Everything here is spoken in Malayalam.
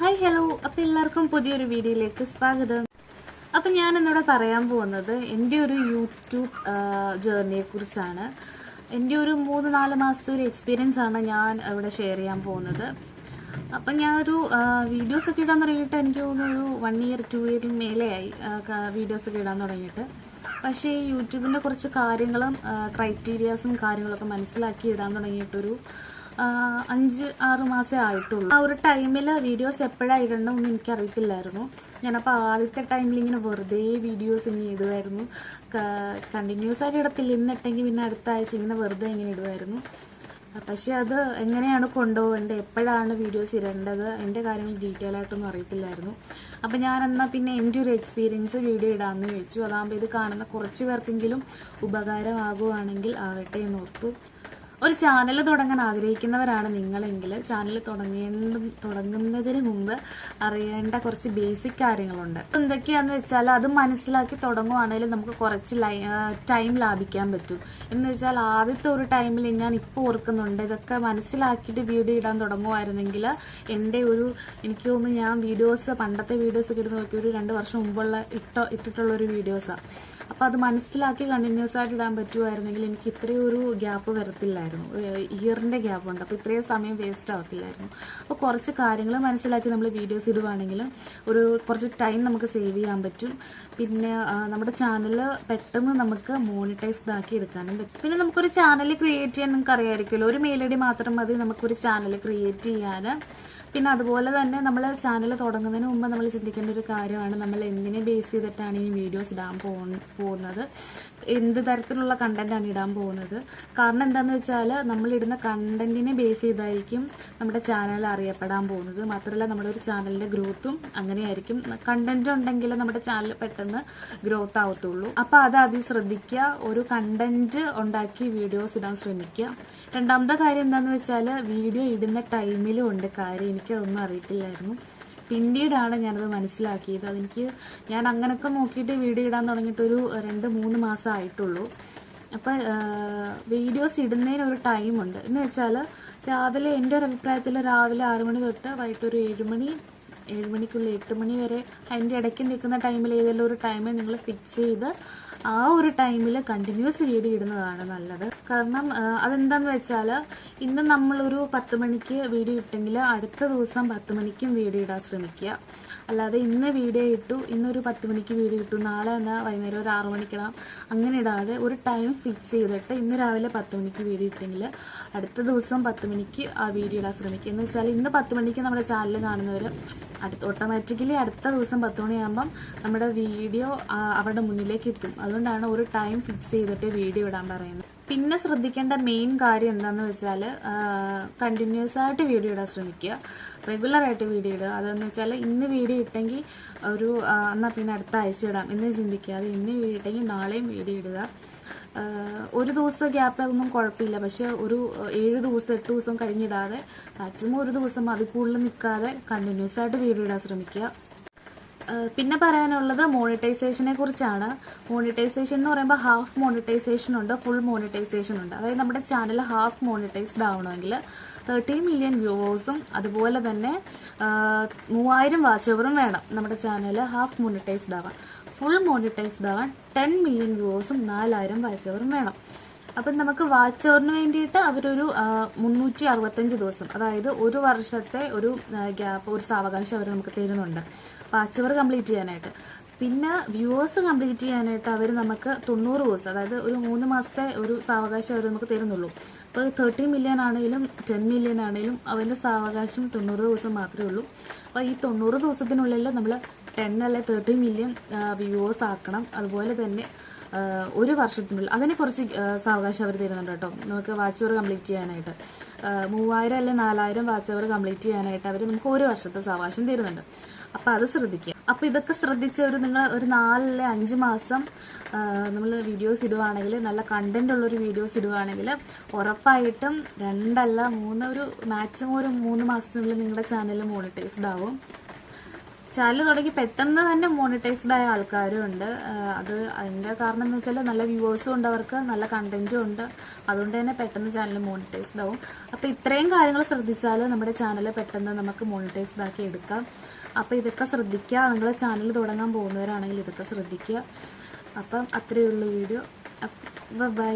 ഹായ് ഹലോ, അപ്പോൾ എല്ലാവർക്കും പുതിയൊരു വീഡിയോയിലേക്ക് സ്വാഗതം. അപ്പം ഞാൻ ഇന്നിവിടെ പറയാൻ പോകുന്നത് എൻ്റെ ഒരു യൂട്യൂബ് ജേർണിയെ കുറിച്ചാണ്. എൻ്റെ ഒരു 3-4 മാസത്തെ ഒരു എക്സ്പീരിയൻസ് ആണ് ഞാൻ ഇവിടെ ഷെയർ ചെയ്യാൻ പോകുന്നത്. അപ്പം ഞാനൊരു വീഡിയോസൊക്കെ ഇടാൻ തുടങ്ങിയിട്ട് എനിക്ക് തോന്നുന്നു ഒരു 1 ഇയർ 2 ഇയറിന് മേലെയായി വീഡിയോസൊക്കെ ഇടാൻ തുടങ്ങിയിട്ട്. പക്ഷേ ഈ യൂട്യൂബിൻ്റെ കുറച്ച് കാര്യങ്ങളും ക്രൈറ്റീരിയാസും കാര്യങ്ങളൊക്കെ മനസ്സിലാക്കി ഇടാൻ തുടങ്ങിയിട്ടൊരു 5-6 മാസമേ ആയിട്ടുള്ളൂ. ആ ഒരു ടൈമിൽ വീഡിയോസ് എപ്പോഴാണ് ഇടണമെന്ന് എനിക്കറിയത്തില്ലായിരുന്നു. ഞാനപ്പോൾ ആദ്യത്തെ ടൈമിൽ ഇങ്ങനെ വെറുതെ വീഡിയോസ് ഇങ്ങനെ ഇടുമായിരുന്നു. കണ്ടിന്യൂസ് ആയിട്ട് ഇടത്തില്ല, ഇന്നിട്ടെങ്കിൽ പിന്നെ അടുത്ത ആഴ്ച ഇങ്ങനെ വെറുതെ ഇങ്ങനെ ഇടുമായിരുന്നു. പക്ഷെ അത് എങ്ങനെയാണ് കൊണ്ടുപോകേണ്ടത്, എപ്പോഴാണ് വീഡിയോസ് ഇടേണ്ടത്, എൻ്റെ കാര്യങ്ങൾ ഡീറ്റെയിൽ ആയിട്ടൊന്നും അറിയത്തില്ലായിരുന്നു. അപ്പം ഞാൻ എന്നാൽ പിന്നെ എൻ്റെ ഒരു എക്സ്പീരിയൻസ് വീഡിയോ ഇടാമെന്ന് ചോദിച്ചു. അതാകുമ്പോൾ ഇത് കാണുന്ന കുറച്ച് പേർക്കെങ്കിലും ഉപകാരമാകുവാണെങ്കിൽ ആവട്ടെ എന്നോർത്തു. ഒരു ചാനൽ തുടങ്ങാൻ ആഗ്രഹിക്കുന്നവരാണ് നിങ്ങളെങ്കിൽ ചാനൽ തുടങ്ങുന്നതിന് മുമ്പ് അറിയേണ്ട കുറച്ച് ബേസിക് കാര്യങ്ങളുണ്ട്. എന്തൊക്കെയാണെന്ന് വെച്ചാൽ അത് മനസ്സിലാക്കി തുടങ്ങുവാണെങ്കിൽ നമുക്ക് കുറച്ച് ടൈം ലാഭിക്കാൻ പറ്റും. എന്ന് വെച്ചാൽ ആദ്യത്തെ ഒരു ടൈമിൽ ഞാൻ ഇപ്പോൾ ഓർക്കുന്നുണ്ട്, ഇതൊക്കെ മനസ്സിലാക്കിയിട്ട് വീഡിയോ ഇടാൻ തുടങ്ങുമായിരുന്നെങ്കിൽ എൻ്റെ എനിക്ക് തോന്നുന്നു ഞാൻ പണ്ടത്തെ വീഡിയോസൊക്കെ ഇട്ട് നോക്കി ഒരു 2 വർഷം മുമ്പുള്ള ഇട്ടിട്ടുള്ളൊരു വീഡിയോസാണ്. അപ്പോൾ അത് മനസ്സിലാക്കി കണ്ടിന്യൂസ് ആയിട്ട് ഇടാൻ പറ്റുമായിരുന്നെങ്കിൽ എനിക്ക് ഇത്രയും ഒരു ഗ്യാപ്പ് വരത്തില്ലായിരുന്നു. ഇയറിൻ്റെ ഗ്യാപ്പുണ്ട്, അപ്പോൾ ഇത്രയും സമയം വേസ്റ്റ് ആവത്തില്ലായിരുന്നു. അപ്പോൾ കുറച്ച് കാര്യങ്ങൾ മനസ്സിലാക്കി നമ്മൾ വീഡിയോസ് ഇടുവാണെങ്കിൽ കുറച്ച് ടൈം നമുക്ക് സേവ് ചെയ്യാൻ പറ്റും. പിന്നെ നമ്മുടെ ചാനൽ പെട്ടെന്ന് നമുക്ക് മോണിറ്റൈസ്ഡ് ആക്കി എടുക്കാനും പറ്റും. പിന്നെ നമുക്കൊരു ചാനൽ ക്രിയേറ്റ് ചെയ്യാൻ നിങ്ങൾക്ക് അറിയാമായിരിക്കുമല്ലോ, ഒരു മെയിൽ ഐ ഡി മാത്രം മതി നമുക്കൊരു ചാനൽ ക്രിയേറ്റ് ചെയ്യാൻ. പിന്നെ അതുപോലെ തന്നെ നമ്മൾ ചാനൽ തുടങ്ങുന്നതിന് മുമ്പ് നമ്മൾ ചിന്തിക്കേണ്ട ഒരു കാര്യമാണ്, നമ്മൾ എന്തിനെ ബേസ് ചെയ്തിട്ടാണ് ഈ വീഡിയോസ് ഇടാൻ പോകുന്നത്, എന്ത് തരത്തിലുള്ള കണ്ടന്റാണ് ഇടാൻ പോകുന്നത്. കാരണം എന്താണെന്ന് വെച്ചാൽ നമ്മളിടുന്ന കണ്ടന്റിനെ ബേസ് ചെയ്തായിരിക്കും നമ്മുടെ ചാനൽ അറിയപ്പെടാൻ പോകുന്നത്. മാത്രമല്ല നമ്മുടെ ഒരു ചാനലിൻ്റെ ഗ്രോത്തും അങ്ങനെയായിരിക്കും. കണ്ടന്റ് ഉണ്ടെങ്കിൽ നമ്മുടെ ചാനൽ പെട്ടെന്ന് ഗ്രോത്ത് ആവത്തുള്ളൂ. അപ്പോൾ അത് ആദ്യം ശ്രദ്ധിക്കുക, ഒരു കണ്ടന്റ് ഉണ്ടാക്കി വീഡിയോസ് ഇടാൻ ശ്രമിക്കുക. രണ്ടാമത്തെ കാര്യം എന്താണെന്ന് വെച്ചാൽ വീഡിയോ ഇടുന്ന ടൈമിലും ഉണ്ട് കാര്യം. എനിക്കതൊന്നും അറിയത്തില്ലായിരുന്നു, പിന്നീടാണ് ഞാനത് മനസ്സിലാക്കിയത്. ഞാൻ അങ്ങനെയൊക്കെ നോക്കിയിട്ട് വീഡിയോ ഇടാൻ തുടങ്ങിയിട്ട് ഒരു 2-3 മാസം ആയിട്ടുള്ളൂ. അപ്പം വീഡിയോസ് ഇടുന്നതിനൊരു ടൈമുണ്ട്. എന്ന് വെച്ചാൽ രാവിലെ, എൻ്റെ ഒരു അഭിപ്രായത്തിൽ രാവിലെ 6 മണി തൊട്ട് വൈകിട്ട് ഒരു 7 മണിക്കുള്ളിൽ 8 മണി വരെ അതിൻ്റെ ഇടയ്ക്ക് നിൽക്കുന്ന ടൈമിൽ ഏതെങ്കിലും ഒരു ടൈം നിങ്ങൾ ഫിക്സ് ചെയ്ത് ആ ഒരു ടൈമിൽ കണ്ടിന്യൂസ് വീഡിയോ ഇടുന്നതാണ് നല്ലത്. കാരണം അതെന്താന്ന് വെച്ചാൽ ഇന്ന് നമ്മളൊരു 10 മണിക്ക് വീഡിയോ ഇട്ടെങ്കിൽ അടുത്ത ദിവസം 10 മണിക്കും വീഡിയോ ഇടാൻ ശ്രമിക്കുക. അല്ലാതെ ഇന്ന് വീഡിയോ ഇട്ടു, ഇന്നൊരു 10 മണിക്ക് വീഡിയോ ഇട്ടു, നാളെ എന്നാൽ വൈകുന്നേരം ഒരു 6 മണിക്കിടാം, അങ്ങനെ ഇടാതെ ഒരു ടൈം ഫിക്സ് ചെയ്തിട്ട് ഇന്ന് രാവിലെ 10 മണിക്ക് വീഡിയോ ഇട്ടെങ്കിൽ അടുത്ത ദിവസം 10 മണിക്ക് ആ വീഡിയോ ഇടാൻ ശ്രമിക്കുക. എന്ന് വെച്ചാൽ ഇന്ന് 10 മണിക്ക് നമ്മുടെ ചാനൽ കാണുന്നവർ ഓട്ടോമാറ്റിക്കലി അടുത്ത ദിവസം 10 മണിയാകുമ്പം നമ്മുടെ വീഡിയോ അവരുടെ മുന്നിലേക്ക് എത്തും. അതുകൊണ്ടാണ് ഒരു ടൈം ഫിക്സ് ചെയ്തിട്ട് വീഡിയോ ഇടാൻ പറയുന്നത്. പിന്നെ ശ്രദ്ധിക്കേണ്ട മെയിൻ കാര്യം എന്താണെന്ന് വെച്ചാൽ കണ്ടിന്യൂസ് ആയിട്ട് വീഡിയോ ഇടാൻ ശ്രമിക്കുക, റെഗുലറായിട്ട് വീഡിയോ ഇടുക. അതെന്ന് വെച്ചാൽ ഇന്ന് വീഡിയോ ഇട്ടെങ്കിൽ എന്നാൽ പിന്നെ അടുത്ത ആഴ്ച ഇടാം എന്ന് ചിന്തിക്കാതെ ഇന്ന് വീഡിയോ ഇട്ടെങ്കിൽ നാളെയും വീഡിയോ ഇടുക. ഒരു ദിവസം ഗ്യാപ്പ് ഒന്നും കുഴപ്പമില്ല, പക്ഷെ ഒരു 7 ദിവസം 8 ദിവസം കഴിഞ്ഞിടാതെ മാക്സിമം ഒരു ദിവസം അതിൽ കൂടുതൽ നിൽക്കാതെ കണ്ടിന്യൂസ് ആയിട്ട് വീഡിയോ ഇടാൻ ശ്രമിക്കുക. പിന്നെ പറയാനുള്ളത് മോണിറ്റൈസേഷനെ കുറിച്ചാണ്. മോണിറ്റൈസേഷൻ എന്ന് പറയുമ്പോൾ ഹാഫ് മോണിറ്റൈസേഷൻ ഉണ്ട്, ഫുൾ മോണിറ്റൈസേഷൻ ഉണ്ട്. അതായത് നമ്മുടെ ചാനൽ ഹാഫ് മോണിറ്റൈസ്ഡ് ആവണമെങ്കിൽ 13 മില്യൺ വ്യൂവേഴ്സും അതുപോലെ തന്നെ 3000 വാച്ച് അവറും വേണം നമ്മുടെ ചാനൽ ഹാഫ് മോണിറ്റൈസ്ഡ് ആവാൻ. ഫുൾ മോണിറ്റൈസ്ഡ് ആവാൻ 10 മില്യൺ വ്യൂവേഴ്സും 4000 വാച്ച് അവറും വേണം. അപ്പം നമുക്ക് വാച്ച് അവറിന് വേണ്ടിയിട്ട് അവരൊരു 365 ദിവസം, അതായത് ഒരു വർഷത്തെ ഒരു ഗ്യാപ്പ്, ഒരു സാവകാശം അവർ നമുക്ക് തരുന്നുണ്ട് വാച്ച് അവർ കംപ്ലീറ്റ് ചെയ്യാനായിട്ട്. പിന്നെ വ്യൂവേഴ്സ് കംപ്ലീറ്റ് ചെയ്യാനായിട്ട് അവർ നമുക്ക് 90 ദിവസം, അതായത് ഒരു 3 മാസത്തെ ഒരു സാവകാശം അവർ നമുക്ക് തരുന്നുള്ളൂ. അപ്പോൾ 13 മില്യൺ ആണെങ്കിലും 10 മില്യൺ ആണെങ്കിലും അവൻ്റെ സാവകാശം 90 ദിവസം മാത്രമേ ഉള്ളൂ. അപ്പോൾ ഈ 90 ദിവസത്തിനുള്ളിൽ നമ്മൾ 10 അല്ലെ 13 മില്യൺ വ്യൂവേഴ്സ് ആക്കണം. അതുപോലെ തന്നെ ഒരു വർഷത്തിനുള്ളിൽ അതിന് കുറച്ച് സാവകാശം അവർ തരുന്നുണ്ട് കേട്ടോ, നമുക്ക് വാച്ച് അവർ കംപ്ലീറ്റ് ചെയ്യാനായിട്ട്. 3000 അല്ലെ 4000 വാച്ച് അവർ കംപ്ലീറ്റ് ചെയ്യാനായിട്ട് അവർ നമുക്ക് ഒരു വർഷത്തെ സാവകാശം തരുന്നുണ്ട്. അപ്പോൾ അത് ശ്രദ്ധിക്കുക. അപ്പോൾ ഇതൊക്കെ ശ്രദ്ധിച്ച് നിങ്ങൾ ഒരു 4 അല്ലെ 5 മാസം നമ്മൾ വീഡിയോസ് ഇടുവാണെങ്കിൽ, നല്ല കണ്ടന്റ് ഉള്ളൊരു വീഡിയോസ് ഇടുവാണെങ്കിൽ ഉറപ്പായിട്ടും 2 അല്ല 3, ഒരു മാക്സിമം ഒരു 3 മാസത്തിനുള്ളിൽ നിങ്ങളുടെ ചാനൽ മോണിറ്റൈസ്ഡ് ആവും. ചാനൽ തുടങ്ങി പെട്ടെന്ന് തന്നെ മോണിറ്റൈസ്ഡ് ആയ ആൾക്കാരും ഉണ്ട്. അതിൻ്റെ കാരണം എന്ന് വെച്ചാൽ നല്ല വ്യൂവേഴ്സും ഉണ്ട്, അവർക്ക് നല്ല കണ്ടന്റും ഉണ്ട്. അതുകൊണ്ട് തന്നെ പെട്ടെന്ന് ചാനൽ മോണിറ്റൈസ്ഡ് ആവും. അപ്പോൾ ഇത്രയും കാര്യങ്ങൾ ശ്രദ്ധിച്ചാൽ നമ്മുടെ ചാനൽ പെട്ടെന്ന് നമുക്ക് മോണിറ്റൈസ്ഡ് ആക്കി എടുക്കാം. അപ്പോൾ ഇതൊക്കെ ശ്രദ്ധിക്കുക. നിങ്ങൾ ചാനൽ തുടങ്ങാൻ പോകുന്നവരാണെങ്കിൽ ഇതൊക്കെ ശ്രദ്ധിക്കുക. അപ്പം അത്രയേ ഉള്ളൂ വീഡിയോ. ബൈ.